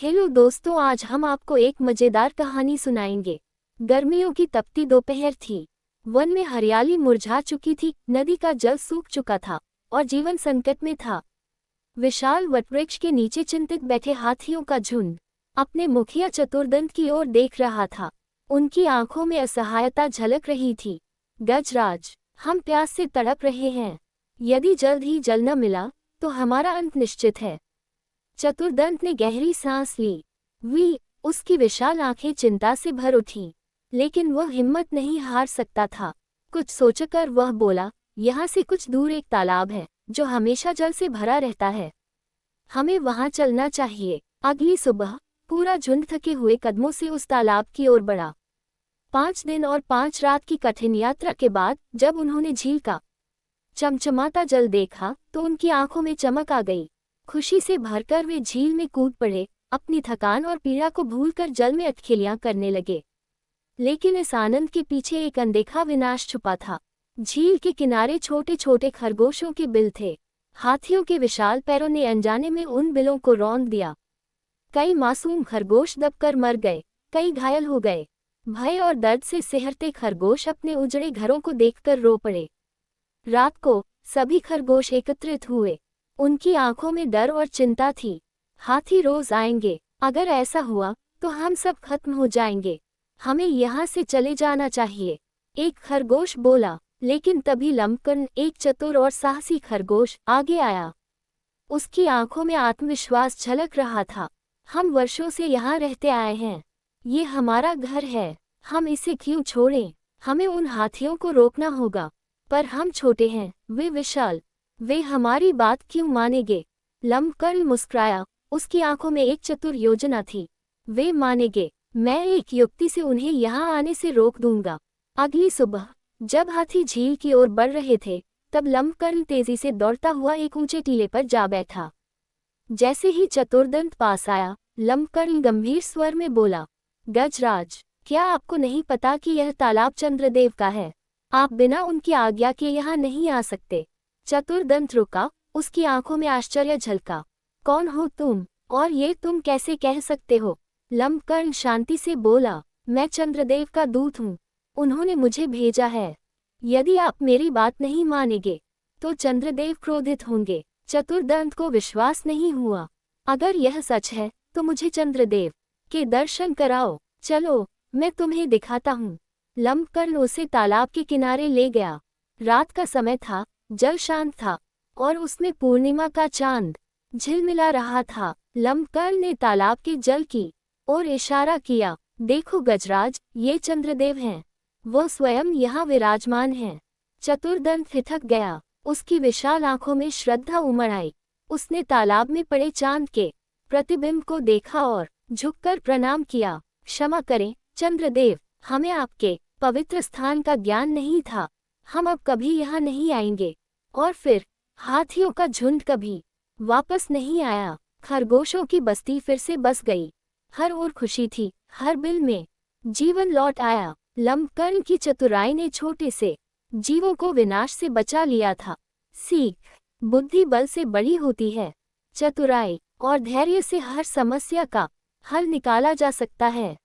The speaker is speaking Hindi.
हेलो दोस्तों, आज हम आपको एक मजेदार कहानी सुनाएंगे। गर्मियों की तपती दोपहर थी। वन में हरियाली मुरझा चुकी थी, नदी का जल सूख चुका था और जीवन संकट में था। विशाल वटवृक्ष के नीचे चिंतित बैठे हाथियों का झुंड अपने मुखिया चतुर्दंत की ओर देख रहा था। उनकी आंखों में असहायता झलक रही थी। गजराज, हम प्यास से तड़प रहे हैं। यदि जल्द ही जल न मिला तो हमारा अंत निश्चित है। चतुर्दंत ने गहरी सांस ली। उसकी विशाल आंखें चिंता से भर उठीं, लेकिन वह हिम्मत नहीं हार सकता था। कुछ सोचकर वह बोला, यहाँ से कुछ दूर एक तालाब है जो हमेशा जल से भरा रहता है। हमें वहां चलना चाहिए। अगली सुबह पूरा झुंड थके हुए कदमों से उस तालाब की ओर बढ़ा। 5 दिन और 5 रात की कठिन यात्रा के बाद जब उन्होंने झील का चमचमाता जल देखा तो उनकी आंखों में चमक आ गई। खुशी से भरकर वे झील में कूद पड़े, अपनी थकान और पीड़ा को भूलकर जल में अटखेलियां करने लगे। लेकिन इस आनंद के पीछे एक अनदेखा विनाश छुपा था। झील के किनारे छोटे छोटे खरगोशों के बिल थे। हाथियों के विशाल पैरों ने अनजाने में उन बिलों को रौंद दिया। कई मासूम खरगोश दबकर मर गए, कई घायल हो गए। भय और दर्द से सिहरते खरगोश अपने उजड़े घरों को देखकर रो पड़े। रात को सभी खरगोश एकत्रित हुए। उनकी आंखों में डर और चिंता थी। हाथी रोज आएंगे, अगर ऐसा हुआ तो हम सब खत्म हो जाएंगे। हमें यहाँ से चले जाना चाहिए, एक खरगोश बोला। लेकिन तभी लंबकर्ण, एक चतुर और साहसी खरगोश, आगे आया। उसकी आंखों में आत्मविश्वास झलक रहा था। हम वर्षों से यहाँ रहते आए हैं, ये हमारा घर है, हम इसे क्यों छोड़ें? हमें उन हाथियों को रोकना होगा। पर हम छोटे हैं, वे विशाल, वे हमारी बात क्यों मानेंगे? लंबकर्ण मुस्कुराया, उसकी आंखों में एक चतुर योजना थी। वे मानेंगे, मैं एक युक्ति से उन्हें यहाँ आने से रोक दूंगा। अगली सुबह जब हाथी झील की ओर बढ़ रहे थे, तब लंबकर्ण तेजी से दौड़ता हुआ एक ऊंचे टीले पर जा बैठा। जैसे ही चतुर्दंत पास आया, लंबकर्ण गंभीर स्वर में बोला, गजराज, क्या आपको नहीं पता कि यह तालाब चंद्रदेव का है? आप बिना उनकी आज्ञा के यहाँ नहीं आ सकते। चतुर्दंत रुका, उसकी आंखों में आश्चर्य झलका। कौन हो तुम, और ये तुम कैसे कह सकते हो? लंबकर्ण शांति से बोला, मैं चंद्रदेव का दूत हूँ, उन्होंने मुझे भेजा है। यदि आप मेरी बात नहीं मानेंगे तो चंद्रदेव क्रोधित होंगे। चतुर्दंत को विश्वास नहीं हुआ। अगर यह सच है तो मुझे चंद्रदेव के दर्शन कराओ। चलो, मैं तुम्हें दिखाता हूँ। लंबकर्ण उसे तालाब के किनारे ले गया। रात का समय था, जल शांत था और उसमें पूर्णिमा का चांद झिलमिला रहा था। लंबकर्ण ने तालाब के जल की ओर इशारा किया, देखो गजराज, ये चंद्रदेव हैं, वो स्वयं यहाँ विराजमान हैं। चतुर्दंत हिचक गया, उसकी विशाल आंखों में श्रद्धा उमड़ आई। उसने तालाब में पड़े चांद के प्रतिबिंब को देखा और झुककर प्रणाम किया। क्षमा करें चंद्रदेव, हमें आपके पवित्र स्थान का ज्ञान नहीं था, हम अब कभी यहाँ नहीं आएंगे। और फिर हाथियों का झुंड कभी वापस नहीं आया। खरगोशों की बस्ती फिर से बस गई। हर ओर खुशी थी, हर बिल में जीवन लौट आया। लंबकर्ण की चतुराई ने छोटे से जीवों को विनाश से बचा लिया था। सीख, बुद्धि बल से बड़ी होती है, चतुराई और धैर्य से हर समस्या का हल निकाला जा सकता है।